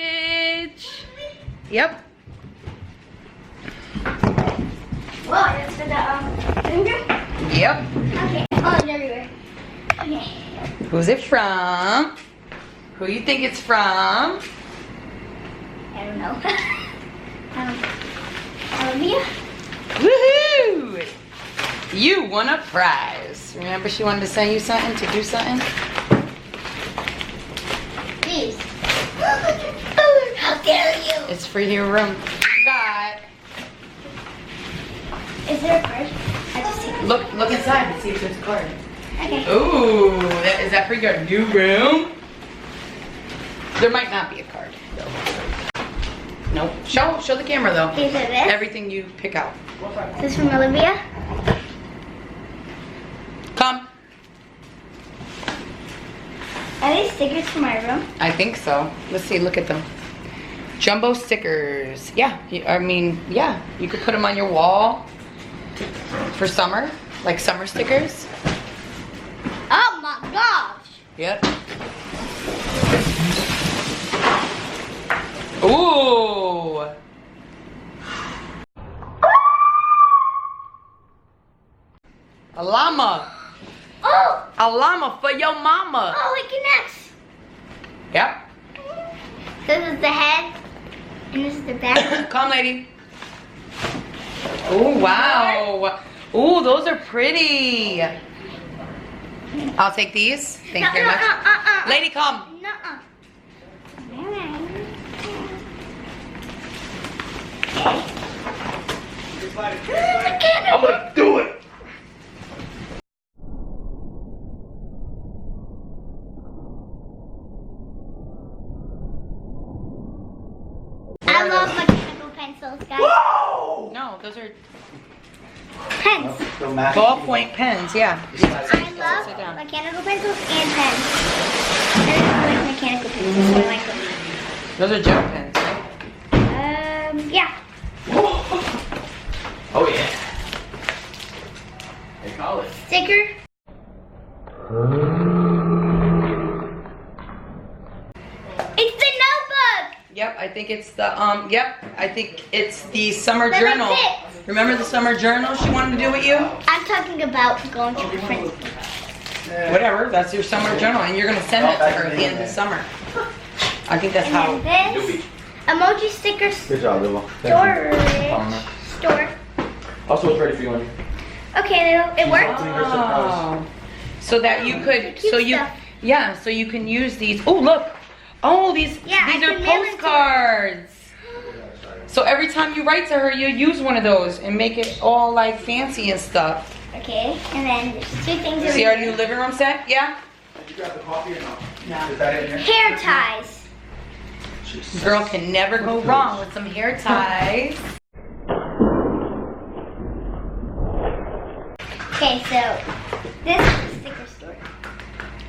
package. Yep. Whoa, that's for the finger? Yep. Okay. Oh, it's everywhere. Okay. Who's it from? Who you think it's from? I don't know. Olivia? Woohoo! You won a prize. Remember she wanted to send you something to do something? Please. How dare you? It's for your room. You got. Is there a card? I just see. Look inside and see if there's a card. Okay. Ooh, is that for your new room? There might not be a card. Nope. Show the camera though. Is it this? Everything you pick out. Is this from Olivia? Come. Are these stickers for my room? I think so. Let's see. Look at them. Jumbo stickers. Yeah. I mean, yeah. You could put them on your wall for summer, like summer stickers. Oh my gosh! Yep. Ooh. A llama. Oh! A llama for your mama. Oh, it connects. Yep. This is the head, and this is the back. Come, lady. Oh, wow. Ooh, those are pretty. I'll take these. Thank you very much. Lady, come. Nuh-uh. I'm gonna do it. I love mechanical pencils, guys. Whoa! No, those are Pens. ballpoint pens, yeah. I Sit love down. mechanical pencils and pens. I really like mechanical pencils, so I like them. Those are gel pens, right? Yeah. Oh yeah. They call it. Sticker. It's the notebook. Yep, I think it's the yep, I think it's the summer That journal. makes it. Remember the summer journal she wanted to do with you? I'm talking about going to the friends. Whatever, that's your summer journal, and you're gonna send that to her at the end of the summer. I think that's how. And then this emoji stickers Good job, Lilo. storage store. Also, it's ready for you, Andy. Okay, it worked. Oh. So that you could, Cute so you, stuff. yeah, so you can use these. Oh, look. Oh, these Yeah, are I can mail it to her. postcards. So every time you write to her, you use one of those and make it all like fancy and stuff. Okay, and then there's two things over See our here. new living room set? Yeah? Did you grab the coffee or no? No. Is that in here? Hair ties. Girl can never go wrong with some hair ties. Okay, so this is the sticker store.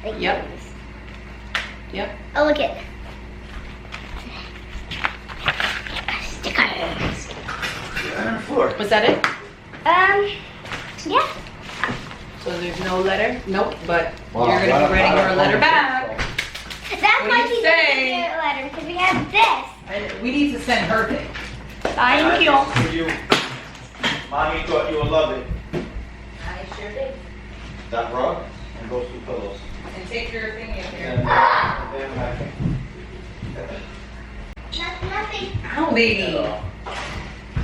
Like Yep. this. Yep. Oh, look it. Stickers. On the floor. Was that it? Yeah. So there's no letter? Nope, but Wow, you're gonna be writing her a letter back. That's What why do you she's say? gonna get a letter, because we have this. We need to send her thing. Thank you. For you. Mommy thought you would love it. I sure did. That rug and those two pillows. And take your thing in And here. then I think. Nothing. Ow, lady.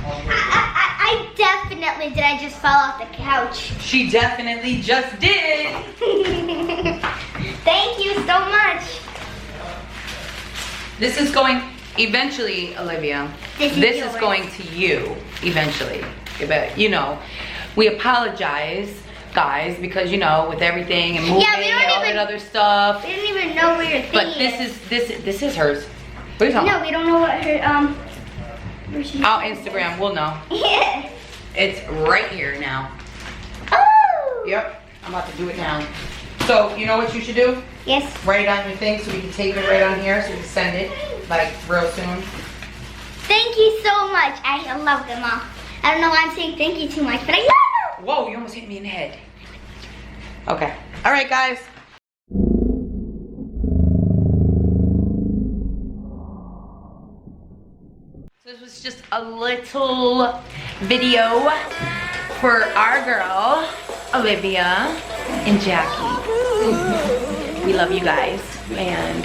I definitely did. I just fell off the couch. She definitely just did. Thank you so much. This is going, eventually, Olivia, This is is yours. going to you, eventually. But, you know, we apologize, guys, because, you know, with everything and moving Yeah, we don't and all even- that other stuff. We didn't even know where your thing But this is hers. What are you talking No, we don't know what her where she. about? Our Instagram, we'll know. Yeah. It's right here now. Oh. Yep, I'm about to do it now. So, you know what you should do? Yes. Write it on your thing so we can tape it right on here so we can send it, like, real soon. Thank you so much. I love them all. I don't know why I'm saying thank you too much, but I love them. Whoa, you almost hit me in the head. Okay. All right, guys. This was just a little video for our girl, Olivia and Jackie. We love you guys, and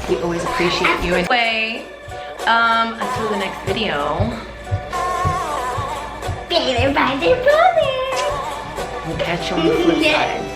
we always appreciate you. Anyway, until the next video. Baby, brother. We'll catch you on the flip side.